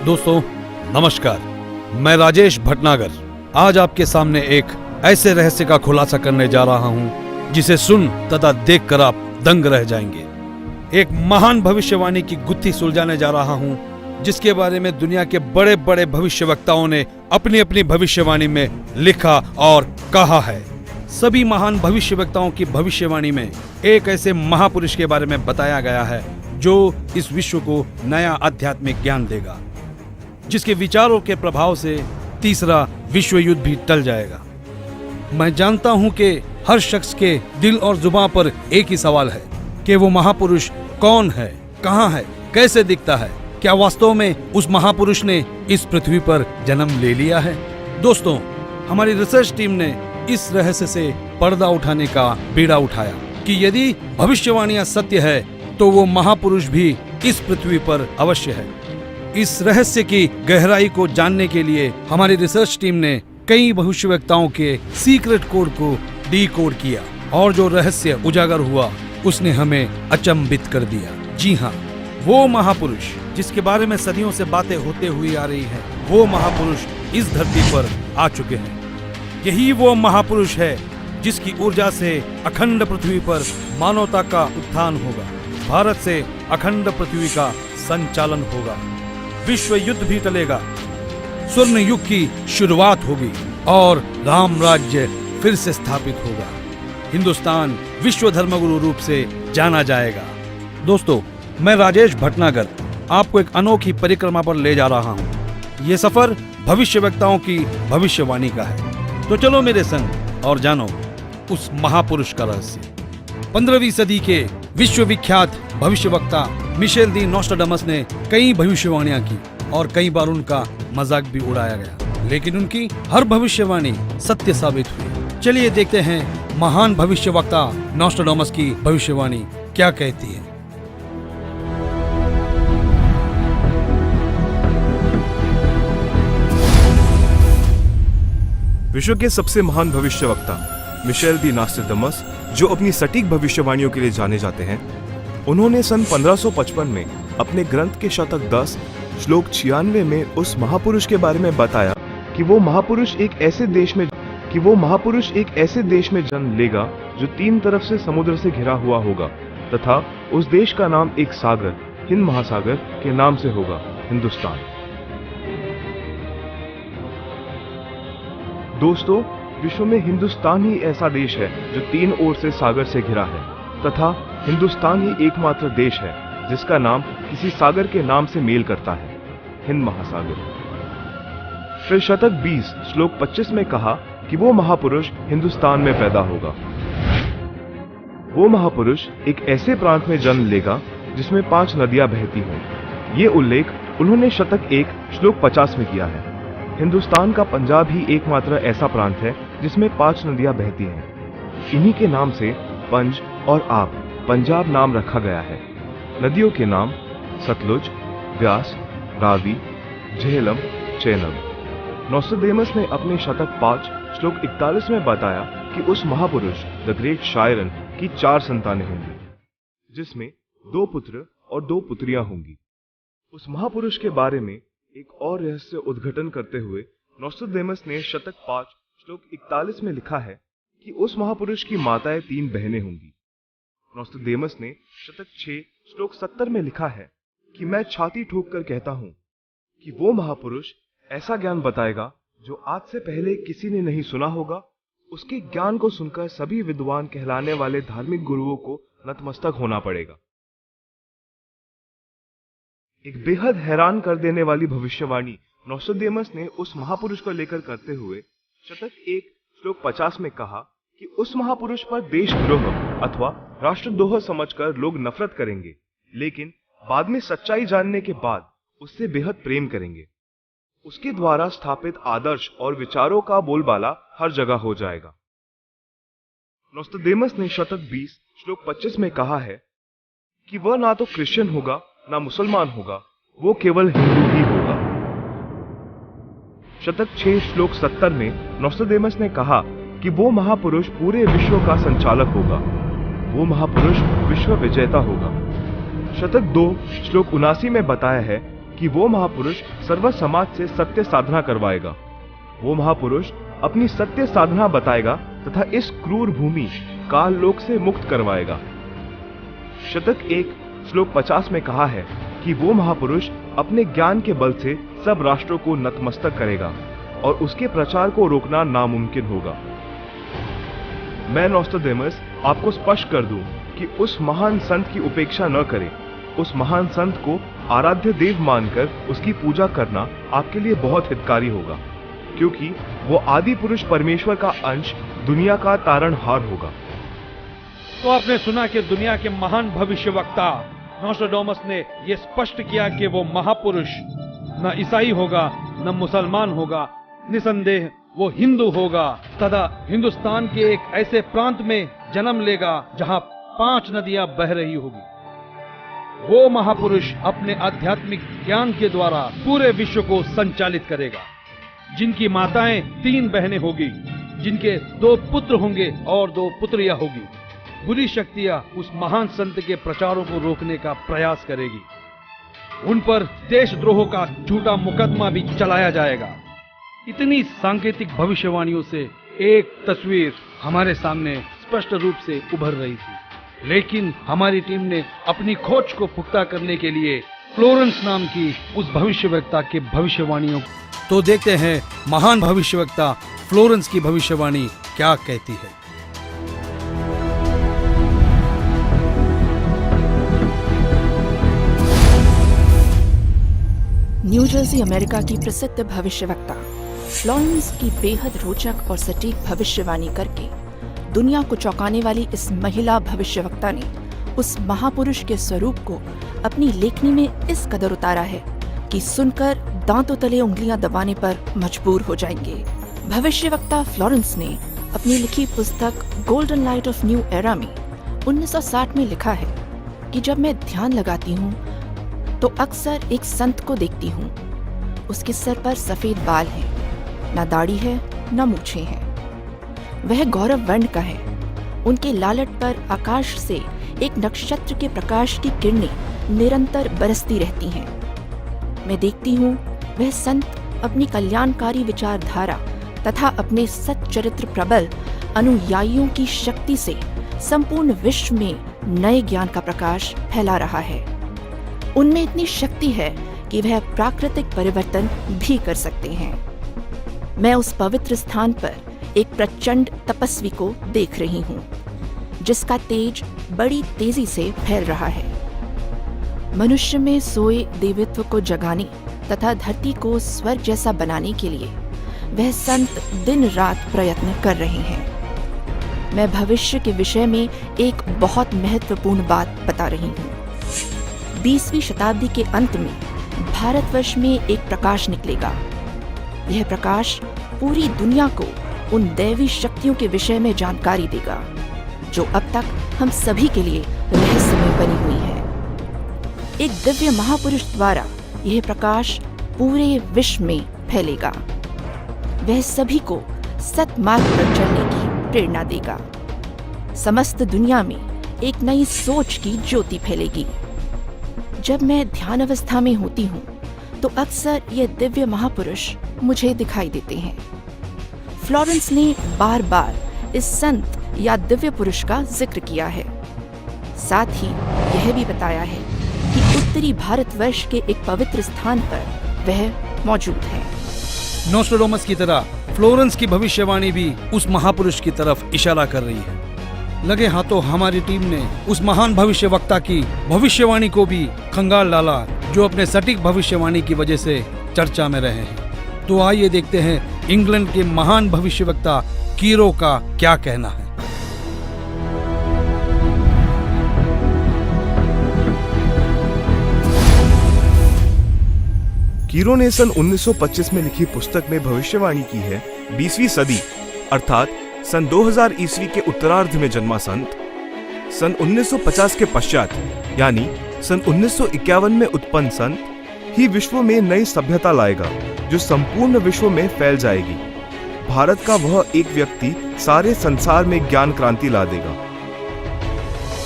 दोस्तों नमस्कार, मैं राजेश भटनागर आज आपके सामने एक ऐसे रहस्य का खुलासा करने जा रहा हूं जिसे सुन तथा देखकर आप दंग रह जाएंगे। एक महान भविष्यवाणी की गुत्थी सुलझाने जा रहा हूं जिसके बारे में दुनिया के बड़े बड़े भविष्यवक्ताओं ने अपनी अपनी भविष्यवाणी में लिखा और कहा है। सभी महान भविष्यवक्ताओं की भविष्यवाणी में एक ऐसे महापुरुष के बारे में बताया गया है जो इस विश्व को नया आध्यात्मिक ज्ञान देगा, जिसके विचारों के प्रभाव से तीसरा विश्व युद्ध भी टल जाएगा। मैं जानता हूं कि हर शख्स के दिल और जुबान पर एक ही सवाल है कि वो महापुरुष कौन है, कहां है, कैसे दिखता है, क्या वास्तव में उस महापुरुष ने इस पृथ्वी पर जन्म ले लिया है। दोस्तों, हमारी रिसर्च टीम ने इस रहस्य से पर्दा उठाने का बीड़ा उठाया कि यदि भविष्यवाणियां सत्य है तो वो महापुरुष भी इस पृथ्वी पर अवश्य है। इस रहस्य की गहराई को जानने के लिए हमारी रिसर्च टीम ने कई भविष्यवक्ताओं के सीक्रेट कोड को डीकोड किया और जो रहस्य उजागर हुआ उसने हमें अचंभित कर दिया। जी हाँ, वो महापुरुष जिसके बारे में सदियों से बातें होते हुई आ रही हैं, वो महापुरुष इस धरती पर आ चुके हैं। यही वो महापुरुष है जिसकी ऊर्जा से अखंड पृथ्वी पर मानवता का उत्थान होगा, भारत से अखंड पृथ्वी का संचालन होगा, विश्व युद्ध भी टलेगा, स्वर्ण युग की शुरुआत होगी और राम राज्य फिर से स्थापित होगा। हिंदुस्तान विश्व धर्मगुरु रूप से जाना जाएगा। दोस्तों, मैं राजेश भटनागर आपको एक अनोखी परिक्रमा पर ले जा रहा हूँ। ये सफर भविष्यवक्ताओं की भविष्यवाणी का है। तो चलो मेरे संग और जानो उस महापुरुष का रहस्य। 15वीं सदी के विश्वविख्यात भविष्यवक्ता मिशेल दी नोस्ट्राडामस ने कई भविष्यवाणियां की और कई बार उनका मजाक भी उड़ाया गया, लेकिन उनकी हर भविष्यवाणी सत्य साबित हुई। चलिए देखते हैं महान भविष्यवक्ता नोस्ट्राडामस की भविष्यवाणी क्या कहती है। विश्व के सबसे महान भविष्यवक्ता मिशेल दी नोस्ट्राडामस, जो अपनी सटीक भविष्यवाणियों के लिए जाने जाते हैं, उन्होंने सन 1555 में अपने ग्रंथ के शतक 10 श्लोक 96 में उस महापुरुष के बारे में बताया कि वो महापुरुष एक ऐसे देश में जन्म लेगा जो 3 तरफ से समुद्र से घिरा हुआ होगा तथा उस देश का नाम एक सागर, हिंद महासागर के नाम से होगा, हिंदुस्तान। दोस्तों, विश्व में हिंदुस्तान ही ऐसा देश है जो 3 ओर से सागर से घिरा है तथा हिंदुस्तान ही एकमात्र देश है जिसका नाम किसी सागर के नाम से मेल करता है, हिंद महासागर। फिर शतक 20 श्लोक 25 में कहा कि वो महापुरुष हिंदुस्तान में पैदा होगा। वो महापुरुष एक ऐसे प्रांत में जन्म लेगा जिसमें 5 नदियां बहती हों। ये उल्लेख उन्होंने शतक 1 श्लोक 50 में किया है। हिंदुस्तान का पंजाब ही एकमात्र ऐसा प्रांत है जिसमें 5 नदियां बहती हैं। इन्हीं के नाम से पंज और आप पंजाब नाम रखा गया है। नदियों के नाम सतलुज, व्यास, रावी, झेलम, चेनाब। नोस्ट्राडामस ने अपने शतक 5 श्लोक 41 में बताया कि उस महापुरुष द ग्रेट शायरन की 4 संतानें होंगी, जिसमें 2 पुत्र और 2 पुत्रियां होंगी। उस महापुरुष के बारे में एक और रहस्य उद्घाटन करते हुए नोस्ट्राडामस ने शतक 5 श्लोक 41 में लिखा है कि उस महापुरुष की माताएं 3 बहनें होंगी। नोस्ट्राडामस ने शतक 6 श्लोक 70 में लिखा है कि मैं छाती ठोक कर कहता हूं कि वो महापुरुष ऐसा ज्ञान बताएगा जो आज से पहले किसी ने नहीं सुना होगा। उसके ज्ञान को सुनकर सभी विद्वान कहलाने वाले धार्मिक गुरुओं को नतमस्तक होना पड़ेगा। एक बेहद हैरान कर देने वाली भविष्यवाणी नोस्ट्राडामस ने उस महापुरुष को लेकर करते हुए शतक 1 श्लोक 50 में कहा कि उस महापुरुष पर देशद्रोह अथवा राष्ट्रद्रोह समझकर लोग नफरत करेंगे, लेकिन बाद में सच्चाई जानने के बाद उससे बेहद प्रेम करेंगे। उसके द्वारा स्थापित आदर्श और विचारों का बोलबाला हर जगह हो जाएगा। नोस्ट्राडामस ने शतक 20 श्लोक 25 में कहा है कि वह ना तो क्रिश्चियन होगा ना मुसलमान होगा, वो केवल हिंदू ही होगा। शतक 6 श्लोक 70 में नोस्ट्राडामस ने कहा कि वो महापुरुष पूरे विश्व का संचालक होगा, वो महापुरुष विश्व विजेता होगा। शतक 2 श्लोक 79 में बताया है कि वो महापुरुष सर्व समाज से सत्य साधना करवाएगा। वो महापुरुष अपनी सत्य साधना बताएगा तथा इस क्रूर भूमि काल लोक से मुक्त करवाएगा। शतक 1 श्लोक 50 में कहा है कि वो महापुरुष अपने ज्ञान के बल से सब राष्ट्रों को नतमस्तक करेगा और उसके प्रचार को रोकना नामुमकिन होगा। मैं नोस्ट्राडेमस आपको स्पष्ट कर दूं कि उस महान संत की उपेक्षा न करें। उस महान संत को आराध्य देव मानकर उसकी पूजा करना आपके लिए बहुत हितकारी होगा, क्योंकि वो आदि पुरुष परमेश्वर का अंश, दुनिया का तारणहार होगा। तो आपने सुना कि दुनिया के महान भविष्यवक्ता नोस्ट्राडेमस ने यह स्पष्ट किया कि वो महापुरुष न ईसाई होगा न मुसलमान होगा, निसंदेह वो हिंदू होगा तथा हिंदुस्तान के एक ऐसे प्रांत में जन्म लेगा जहां 5 नदियां बह रही होगी। वो महापुरुष अपने आध्यात्मिक ज्ञान के द्वारा पूरे विश्व को संचालित करेगा, जिनकी माताएं 3 बहनें होगी, जिनके 2 पुत्र होंगे और 2 पुत्रियां होगी। बुरी शक्तियां उस महान संत के प्रचारों को रोकने का प्रयास करेगी। उन पर देशद्रोह का झूठा मुकदमा भी चलाया जाएगा। इतनी सांकेतिक भविष्यवाणियों से एक तस्वीर हमारे सामने स्पष्ट रूप से उभर रही थी, लेकिन हमारी टीम ने अपनी खोज को पुख्ता करने के लिए फ्लोरेंस नाम की उस भविष्यवक्ता के भविष्यवाणियों तो देखते हैं महान भविष्यवक्ता फ्लोरेंस की भविष्यवाणी क्या कहती है। न्यू जर्सी अमेरिका की प्रसिद्ध भविष्यवक्ता फ्लोरेंस की बेहद रोचक और सटीक भविष्यवाणी करके दुनिया को चौंकाने वाली इस महिला भविष्यवक्ता ने उस महापुरुष के स्वरूप को अपनी लेखनी में इस कदर उतारा है कि सुनकर दांतों तले उंगलियां दबाने पर मजबूर हो जाएंगे। भविष्यवक्ता फ्लोरेंस ने अपनी लिखी पुस्तक golden light of new era में 1960 में लिखा है कि जब मैं ध्यान लगाती हूँ तो अक्सर एक संत को देखती हूँ। उसके सर पर सफेद बाल हैं, न दाढ़ी है न मूछें हैं। वह गौरव वर्ण का है। उनके लालट पर आकाश से एक नक्षत्र के प्रकाश की किरणें निरंतर बरसती रहती हैं। मैं देखती हूँ वह संत अपनी कल्याणकारी विचारधारा तथा अपने सच्चरित्र प्रबल अनुयायियों की शक्ति से संपूर्ण विश्व में नए ज्ञान का प्रकाश फैला रहा है। उनमें इतनी शक्ति है कि वह प्राकृतिक परिवर्तन भी कर सकते हैं। मैं उस पवित्र स्थान पर एक प्रचंड तपस्वी को देख रही हूँ, जिसका तेज बड़ी तेजी से फैल रहा है। मनुष्य में सोए देवत्व को जगाने तथा धरती को स्वर्ग जैसा बनाने के लिए वह संत दिन रात प्रयत्न कर रहे हैं। मैं भविष्य के विषय में एक बहुत महत्वपूर्ण बात बता रही हूँ। 20वीं शताब्दी के अंत में भारतवर्ष में एक प्रकाश निकलेगा। यह प्रकाश पूरी दुनिया को उन दैवी शक्तियों के विषय में जानकारी देगा जो अब तक हम सभी के लिए रहस्यमय बनी हुई है। एक दिव्य महापुरुष द्वारा यह प्रकाश पूरे विश्व में फैलेगा। वह सभी को सत्मार्ग पर चलने की प्रेरणा देगा। समस्त दुनिया में एक नई सोच की ज्योति फैलेगी। जब मैं ध्यान अवस्था में होती हूँ तो अक्सर ये दिव्य महापुरुष मुझे दिखाई देते हैं। फ्लोरेंस ने बार बार इस संत या दिव्य पुरुष का जिक्र किया है। साथ ही यह भी बताया है कि उत्तरी भारतवर्ष के एक पवित्र स्थान पर वह मौजूद है। नोस्ट्राडेमस की तरह फ्लोरेंस की भविष्यवाणी भी उस महापुरुष की तरफ इशारा कर रही है। लगे हाथों हमारी टीम ने उस महान भविष्यवक्ता की भविष्यवाणी को भी खंगाल डाला, जो अपने सटीक भविष्यवाणी की वजह से चर्चा में रहे हैं। तो आइए देखते हैं इंग्लैंड के महान भविष्यवक्ता कीरो का क्या कहना है। कीरो ने सन 1925 में लिखी पुस्तक में भविष्यवाणी की है 20वीं सदी अर्थात सन 2000 ईस्वी के उत्तरार्ध में जन्मा संत सन 1950 के पश्चात यानी सन 1951 में उत्पन्न संत ही विश्व में नई सभ्यता लाएगा जो संपूर्ण विश्व में फैल जाएगी। भारत का वह एक व्यक्ति सारे संसार में ज्ञान क्रांति ला देगा।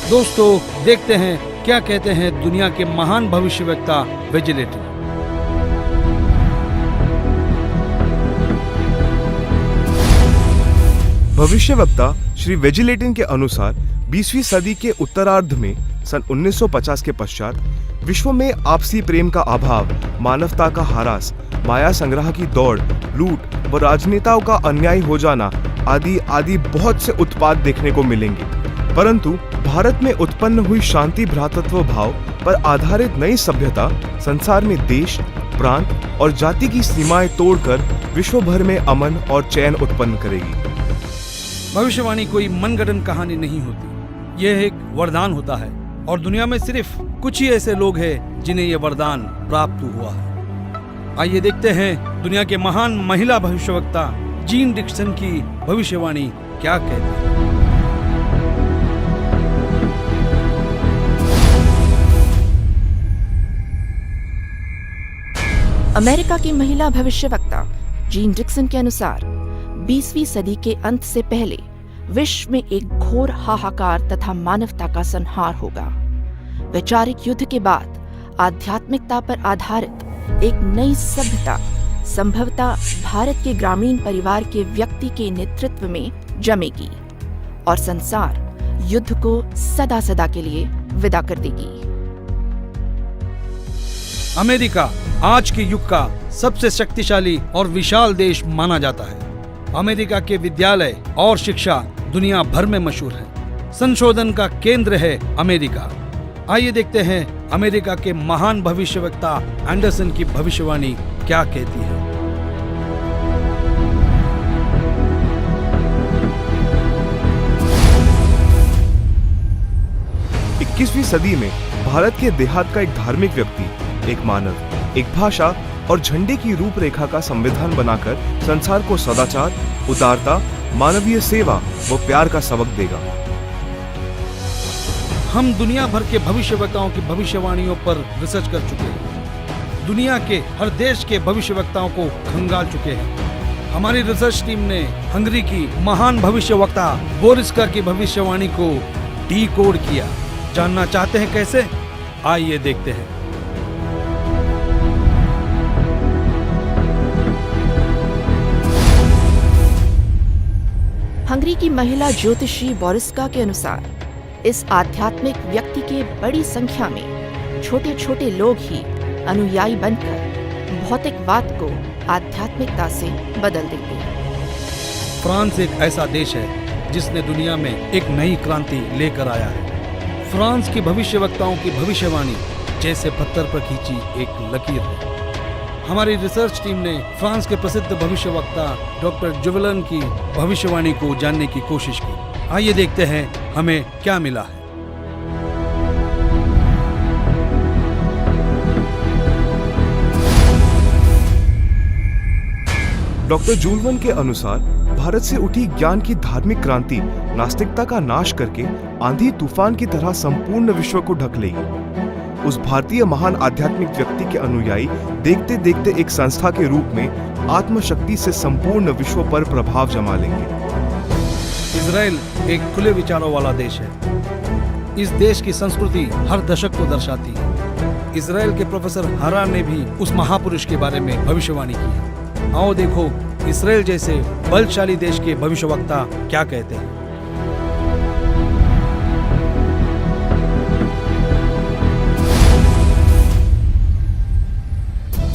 दोस्तों देखते हैं क्या कहते हैं दुनिया के महान भविष्यवक्ता विजिलेटर। भविष्यवक्ता श्री वेजिलेटिन के अनुसार 20वीं सदी के उत्तरार्ध में सन 1950 के पश्चात विश्व में आपसी प्रेम का अभाव, मानवता का ह्रास, माया संग्रह की दौड़, लूट व राजनेताओं का अन्याय हो जाना आदि आदि बहुत से उत्पाद देखने को मिलेंगे। परंतु भारत में उत्पन्न हुई शांति भ्रातृत्व भाव पर आधारित नई सभ्यता संसार में देश, प्रांत और जाति की सीमाएं तोड़कर विश्व भर में अमन और चैन उत्पन्न करेगी। भविष्यवाणी कोई मनगढ़ंत कहानी नहीं होती, यह एक वरदान होता है और दुनिया में सिर्फ कुछ ही ऐसे लोग हैं जिन्हें यह वरदान प्राप्त हुआ है। आइए देखते हैं दुनिया के महान महिला भविष्यवक्ता जीन डिक्सन की भविष्यवाणी क्या कहती है। अमेरिका की महिला भविष्यवक्ता जीन डिक्सन के अनुसार 20वीं सदी के अंत से पहले विश्व में एक घोर हाहाकार तथा मानवता का संहार होगा। वैचारिक युद्ध के बाद आध्यात्मिकता पर आधारित एक नई सभ्यता संभवतः भारत के ग्रामीण परिवार के व्यक्ति के नेतृत्व में जमेगी और संसार युद्ध को सदा सदा के लिए विदा कर देगी। अमेरिका आज के युग का सबसे शक्तिशाली और विशाल देश माना जाता है। अमेरिका के विद्यालय और शिक्षा दुनिया भर में मशहूर है। संशोधन का केंद्र है अमेरिका। आइए देखते हैं अमेरिका के महान भविष्यवक्ता एंडरसन की भविष्यवाणी क्या कहती है। 21वीं सदी में भारत के देहात का एक धार्मिक व्यक्ति, एक मानव, एक भाषा और झंडे की रूपरेखा का संविधान बनाकर संसार को सदाचार, उदारता, मानवीय सेवा व प्यार का सबक देगा। हम दुनिया भर के भविष्यवक्ताओं की भविष्यवाणियों पर रिसर्च कर चुके हैं। दुनिया के हर देश के भविष्यवक्ताओं को खंगाल चुके हैं। हमारी रिसर्च टीम ने हंगरी की महान भविष्यवक्ता बोरिस्का की भविष्यवाणी को डीकोड किया। जानना चाहते हैं कैसे? आइए देखते हैं। हंगरी की महिला ज्योतिषी बोरिस्का के अनुसार इस आध्यात्मिक व्यक्ति के बड़ी संख्या में छोटे छोटे लोग ही अनुयायी बनकर भौतिकवाद को आध्यात्मिकता से बदल देंगे। फ्रांस एक ऐसा देश है जिसने दुनिया में एक नई क्रांति लेकर आया है। फ्रांस की भविष्यवक्ताओं की भविष्यवाणी जैसे पत्थर पर खींची एक लकीर है। हमारी रिसर्च टीम ने फ्रांस के प्रसिद्ध भविष्यवक्ता डॉक्टर जुवेलन की भविष्यवाणी को जानने की कोशिश की। आइए देखते हैं हमें क्या मिला है। डॉक्टर जुवेलन के अनुसार भारत से उठी ज्ञान की धार्मिक क्रांति नास्तिकता का नाश करके आंधी तूफान की तरह संपूर्ण विश्व को ढक लेगी। उस भारतीय महान आध्यात्मिक व्यक्ति के अनुयायी देखते देखते एक संस्था के रूप में आत्मशक्ति से संपूर्ण विश्व पर प्रभाव जमा लेंगे। इजराइल एक खुले विचारों वाला देश है। इस देश की संस्कृति हर दशक को दर्शाती है। इजराइल के प्रोफेसर हरार ने भी उस महापुरुष के बारे में भविष्यवाणी की है। आओ देखो इजराइल जैसे बलशाली देश के भविष्यवक्ता क्या कहते हैं।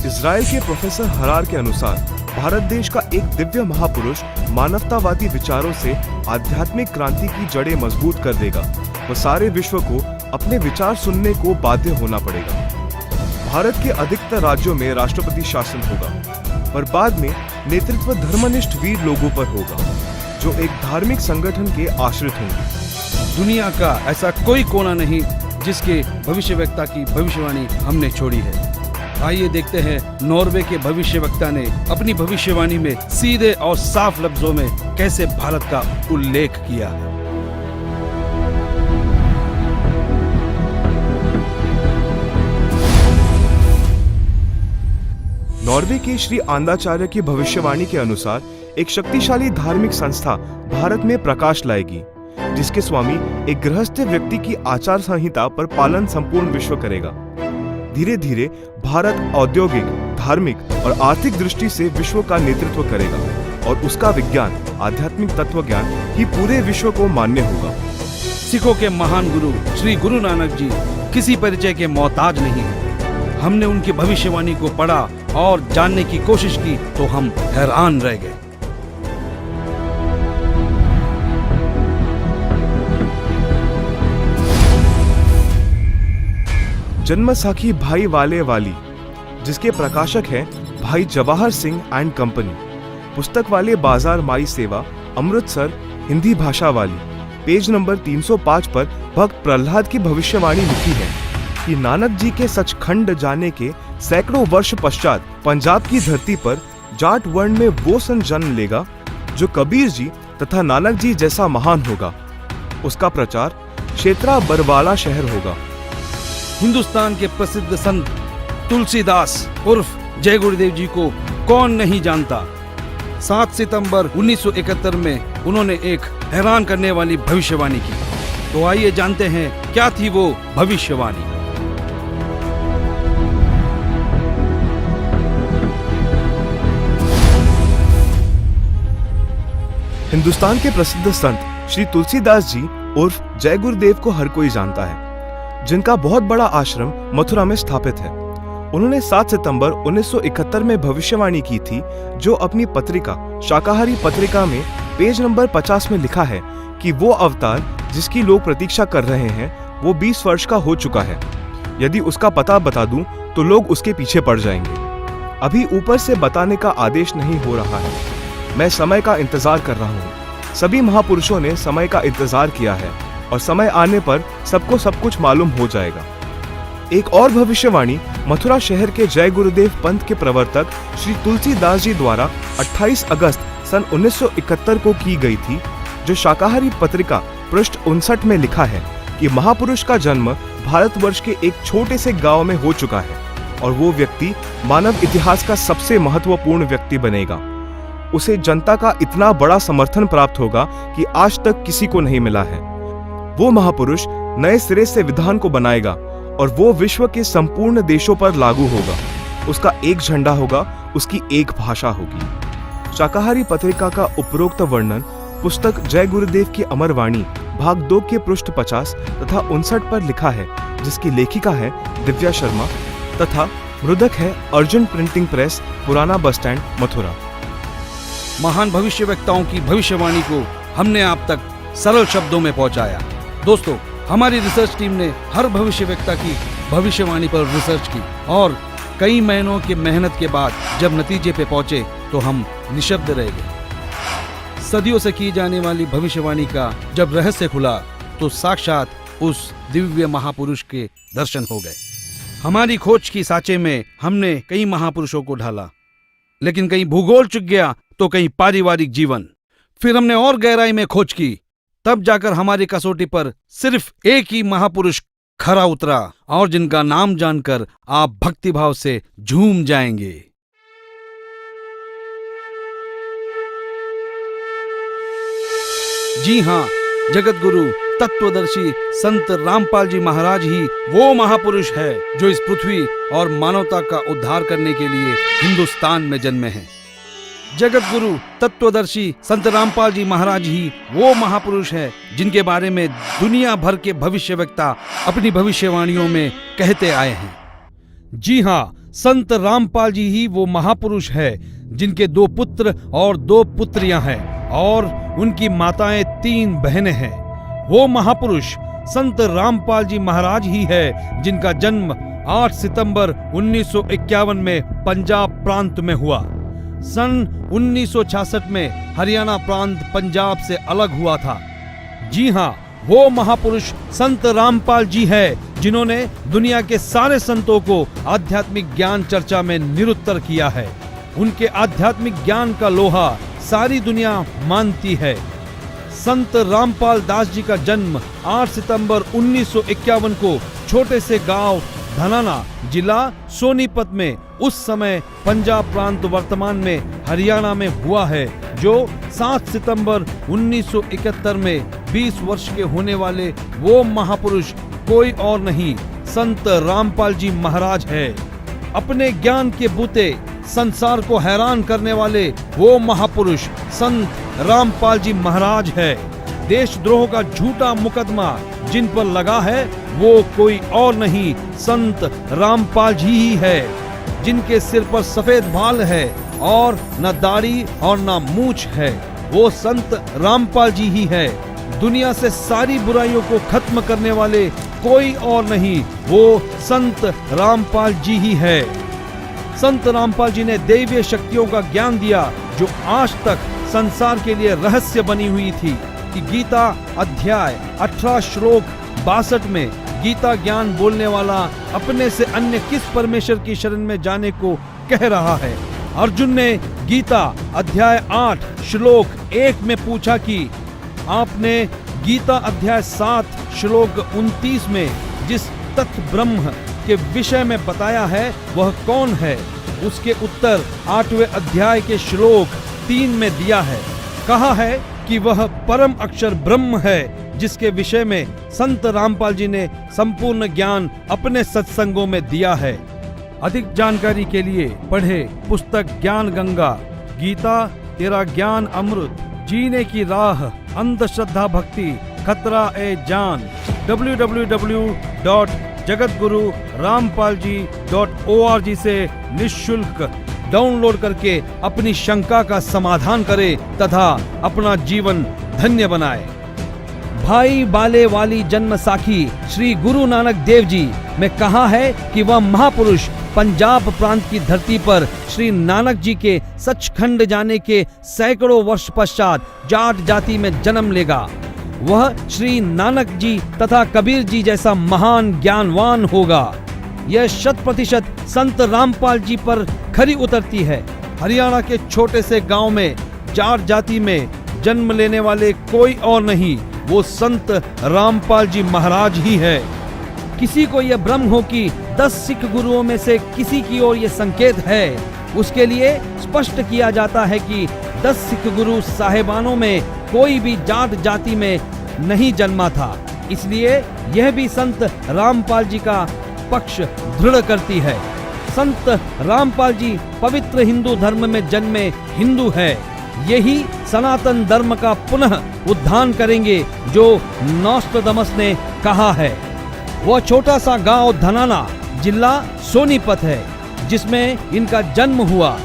इजराइल के प्रोफेसर हरार के अनुसार भारत देश का एक दिव्य महापुरुष मानवतावादी विचारों से आध्यात्मिक क्रांति की जड़ें मजबूत कर देगा व सारे विश्व को अपने विचार सुनने को बाध्य होना पड़ेगा। भारत के अधिकतर राज्यों में राष्ट्रपति शासन होगा, पर बाद में नेतृत्व धर्मनिष्ठ वीर लोगों पर होगा जो एक धार्मिक संगठन के आश्रित होंगे। दुनिया का ऐसा कोई कोना नहीं जिसके भविष्यवक्ता की भविष्यवाणी हमने छोड़ी है। आइए देखते हैं नॉर्वे के भविष्यवक्ता ने अपनी भविष्यवाणी में सीधे और साफ लफ्जों में कैसे भारत का उल्लेख किया है। नॉर्वे के श्री आंदाचार्य की भविष्यवाणी के अनुसार एक शक्तिशाली धार्मिक संस्था भारत में प्रकाश लाएगी, जिसके स्वामी एक गृहस्थ व्यक्ति की आचार संहिता पर पालन संपूर्ण विश्व करेगा। धीरे धीरे भारत औद्योगिक, धार्मिक और आर्थिक दृष्टि से विश्व का नेतृत्व करेगा और उसका विज्ञान आध्यात्मिक तत्व ज्ञान ही पूरे विश्व को मान्य होगा। सिखों के महान गुरु श्री गुरु नानक जी किसी परिचय के मोहताज नहीं है। हमने उनकी भविष्यवाणी को पढ़ा और जानने की कोशिश की तो हम हैरान रह गए। जन्मसाखी भाई वाले वाली, जिसके प्रकाशक हैं भाई जवाहर सिंह एंड कंपनी, पुस्तक वाले बाजार माई सेवा, अमृतसर, हिंदी भाषा वाली, पेज नंबर 305 पर भक्त प्रहलाद की भविष्यवाणी लिखी है कि नानक जी के सचखंड जाने के सैकड़ों वर्ष पश्चात पंजाब की धरती पर जाट वर्ण में वो सन जन्म लेगा जो कबीर जी तथा नानक जी जैसा महान होगा। उसका प्रचार क्षेत्रा बरवाला शहर होगा। हिंदुस्तान के प्रसिद्ध संत तुलसीदास उर्फ जय गुरुदेव जी को कौन नहीं जानता। 7 सितंबर 1971 में उन्होंने एक हैरान करने वाली भविष्यवाणी की। तो आइए जानते हैं क्या थी वो भविष्यवाणी। हिंदुस्तान के प्रसिद्ध संत श्री तुलसीदास जी उर्फ जय गुरुदेव को हर कोई जानता है, जिनका बहुत बड़ा आश्रम मथुरा में स्थापित है। उन्होंने 7 सितंबर 1971 में भविष्यवाणी की थी, जो अपनी पत्रिका शाकाहारी पत्रिका में पेज नंबर 50 में लिखा है कि वो अवतार जिसकी लोग प्रतीक्षा कर रहे हैं वो 20 वर्ष का हो चुका है। यदि उसका पता बता दूं तो लोग उसके पीछे पड़ जाएंगे। अभी ऊपर से बताने का आदेश नहीं हो रहा है। मैं समय का इंतजार कर रहा हूँ। सभी महापुरुषों ने समय का इंतजार किया है और समय आने पर सबको सब कुछ मालूम हो जाएगा। एक और भविष्यवाणी मथुरा शहर के जय गुरुदेव पंथ के प्रवर्तक श्री तुलसीदास जी द्वारा 28 अगस्त सन 1971 को की गई थी, जो शाकाहारी पत्रिका पृष्ठ 59 में लिखा है कि महापुरुष का जन्म भारतवर्ष के एक छोटे से गांव में हो चुका है और वो व्यक्ति मानव इतिहास का सबसे महत्वपूर्ण व्यक्ति बनेगा। उसे जनता का इतना बड़ा समर्थन प्राप्त होगा कि आज तक किसी को नहीं मिला है। वो महापुरुष नए सिरे से विधान को बनाएगा और वो विश्व के संपूर्ण देशों पर लागू होगा। उसका एक झंडा होगा, उसकी एक भाषा होगी। शाकाहारी पत्रिका का उपरोक्त वर्णन पुस्तक जय गुरुदेव की अमर वाणी भाग 2 के पृष्ठ 50 तथा 59 पर लिखा है, जिसकी लेखिका है दिव्या शर्मा तथा मृदक है अर्जुन प्रिंटिंग प्रेस, पुराना बस स्टैंड, मथुरा। महान भविष्यवक्ताओं की भविष्यवाणी को हमने आप तक सरल शब्दों में पहुंचाया। दोस्तों, हमारी रिसर्च टीम ने हर भविष्यवक्ता की भविष्यवाणी पर रिसर्च की और कई महीनों की मेहनत के बाद जब नतीजे पे पहुंचे तो हम निशब्द रह गए। सदियों से की जाने वाली भविष्यवाणी का जब रहस्य खुला तो साक्षात उस दिव्य महापुरुष के दर्शन हो गए। हमारी खोज की साँचे में हमने कई महापुरुषों को ढाला, लेकिन कहीं भूगोल चुक गया तो कहीं पारिवारिक जीवन। फिर हमने और गहराई में खोज की, तब जाकर हमारी कसौटी पर सिर्फ एक ही महापुरुष खरा उतरा और जिनका नाम जानकर आप भक्तिभाव से झूम जाएंगे। जी हां, जगत गुरु तत्वदर्शी संत रामपाल जी महाराज ही वो महापुरुष है जो इस पृथ्वी और मानवता का उद्धार करने के लिए हिंदुस्तान में जन्मे हैं। जगत गुरु तत्वदर्शी संत रामपाल जी महाराज ही वो महापुरुष है जिनके बारे में दुनिया भर के भविष्यवक्ता अपनी भविष्यवाणियों में कहते आए हैं। जी हां, संत रामपाल जी ही वो महापुरुष है जिनके 2 पुत्र और 2 पुत्रियां हैं और उनकी माताएं 3 बहनें हैं। वो महापुरुष संत रामपाल जी महाराज ही है जिनका जन्म 8 सितंबर 1951 में पंजाब प्रांत में हुआ। सन 1966 में हरियाणा प्रांत पंजाब से अलग हुआ था। जी हां, वो महापुरुष संत रामपाल जी है जिन्होंने दुनिया के सारे संतों को आध्यात्मिक ज्ञान चर्चा में निरुत्तर किया है। उनके आध्यात्मिक ज्ञान का लोहा सारी दुनिया मानती है। संत रामपाल दास जी का जन्म 8 सितंबर 1951 को छोटे से गांव धनाना, जिला सोनीपत में, उस समय पंजाब प्रांत वर्तमान में हरियाणा में हुआ है, जो 7 सितंबर 1971 में 20 वर्ष के होने वाले वो महापुरुष कोई और नहीं, संत रामपाल जी महाराज है। अपने ज्ञान के बूते संसार को हैरान करने वाले वो महापुरुष संत रामपाल जी महाराज है। देशद्रोह का झूठा मुकदमा जिन पर लगा है वो कोई और नहीं, संत रामपाल जी ही है, जिनके सिर पर सफेद बाल है और न दाढ़ी और न मूंछ है। वो संत रामपाल जी ही है। दुनिया से सारी बुराइयों को खत्म करने वाले कोई और नहीं, वो संत रामपाल जी ही है। संत रामपाल जी ने दैवीय शक्तियों का ज्ञान दिया जो आज तक संसार के लिए रहस्य बनी हुई थी कि गीता अध्याय 18 श्लोक 62 में गीता ज्ञान बोलने वाला अपने से अन्य किस परमेश्वर की शरण में जाने को कह रहा है। अर्जुन ने गीता अध्याय 8 श्लोक 1 में पूछा कि आपने गीता अध्याय 7 श्लोक 29 में जिस तत्व ब्रह्म के विषय में बताया है वह कौन है? उसके उत्तर 8वें अध्याय के श्लोक 3 में दिया है। कहा है कि वह परम अक्षर ब्रह्म है, जिसके विषय में संत रामपाल जी ने संपूर्ण ज्ञान अपने सत्संगों में दिया है। अधिक जानकारी के लिए पढ़े पुस्तक ज्ञान गंगा, गीता तेरा ज्ञान अमृत, जीने की राह, अंधश्रद्धा भक्ति खतरा ए जान, www.jagatgururampalji.org से निःशुल्क डाउनलोड करके अपनी शंका का समाधान करे तथा अपना जीवन धन्य बनाए। भाई बाले वाली जन्म साखी श्री गुरु नानक देव जी में कहा है कि वह महापुरुष पंजाब प्रांत की धरती पर श्री नानक जी के सचखंड जाने के सैकड़ों वर्ष पश्चात जाट जाति में जन्म लेगा। वह श्री नानक जी तथा कबीर जी जैसा महान ज्ञानवान होगा। यह 100% संत रामपाल जी पर खरी उतरती है। हरियाणा के छोटे से गांव में जाट जाति में जन्म लेने वाले कोई और नहीं, वो संत रामपाल जी महाराज ही है। किसी को यह भ्रम हो कि 10 सिख गुरुओं में से किसी की ओर यह संकेत है, उसके लिए स्पष्ट किया जाता है कि 10 सिख गुरु साहेबानों में कोई भी जाट जाति में नहीं जन्मा था। इसलिए यह भी संत रामपाल जी का पक्ष दृढ़ करती है। संत रामपाल जी पवित्र हिंदू धर्म में जन्मे हिंदू है। यही सनातन धर्म का पुनः उद्धार करेंगे जो नोस्ट्राडामस ने कहा है। वह छोटा सा गांव धनाना जिला सोनीपत है जिसमें इनका जन्म हुआ।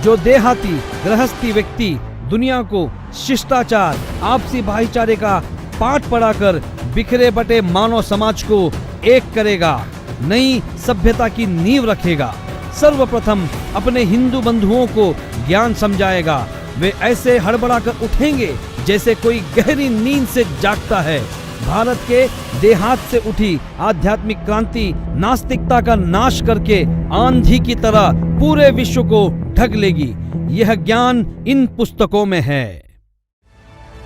जो देहाती गृहस्थी व्यक्ति दुनिया को शिष्टाचार, आपसी भाईचारे का पाठ पढ़ाकर बिखरे बटे मानव समाज को एक करेगा, नई सभ्यता की नींव रखेगा। सर्वप्रथम अपने हिंदू बंधुओं को ज्ञान समझाएगा। वे ऐसे हड़बड़ाकर उठेंगे जैसे कोई गहरी नींद से जागता है। भारत के देहात से उठी आध्यात्मिक क्रांति नास्तिकता का नाश करके आंधी की तरह पूरे विश्व को ढक लेगी। यह ज्ञान इन पुस्तकों में है।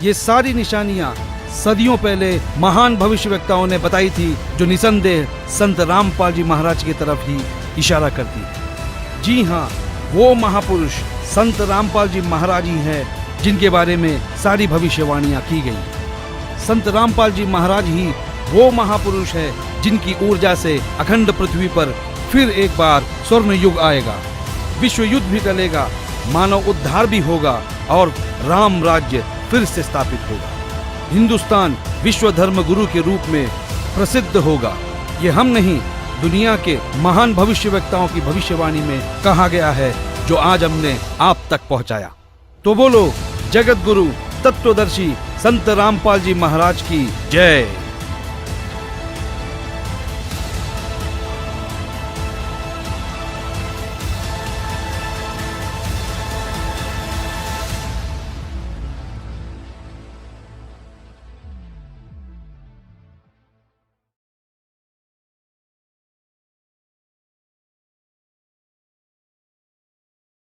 ये सारी निशानियां सदियों पहले महान भविष्यवक्ताओं ने बताई थी, जो निसंदेह संत रामपाल जी महाराज की तरफ ही इशारा करती है। जी हाँ, वो महापुरुष संत रामपाल जी महाराज ही हैं जिनके बारे में सारी भविष्यवाणियां की गई। संत रामपाल जी महाराज ही वो महापुरुष है जिनकी ऊर्जा से अखंड पृथ्वी पर फिर एक बार स्वर्ण युग आएगा, विश्व युद्ध भी टलेगा, मानव उद्धार भी होगा और राम राज्य फिर से स्थापित होगा। हिंदुस्तान विश्व धर्म गुरु के रूप में प्रसिद्ध होगा। ये हम नहीं, दुनिया के महान भविष्यवक्ताओं की भविष्यवाणी में कहा गया है, जो आज हमने आप तक पहुंचाया। तो बोलो जगत गुरु तत्वदर्शी संत रामपाल जी महाराज की जय।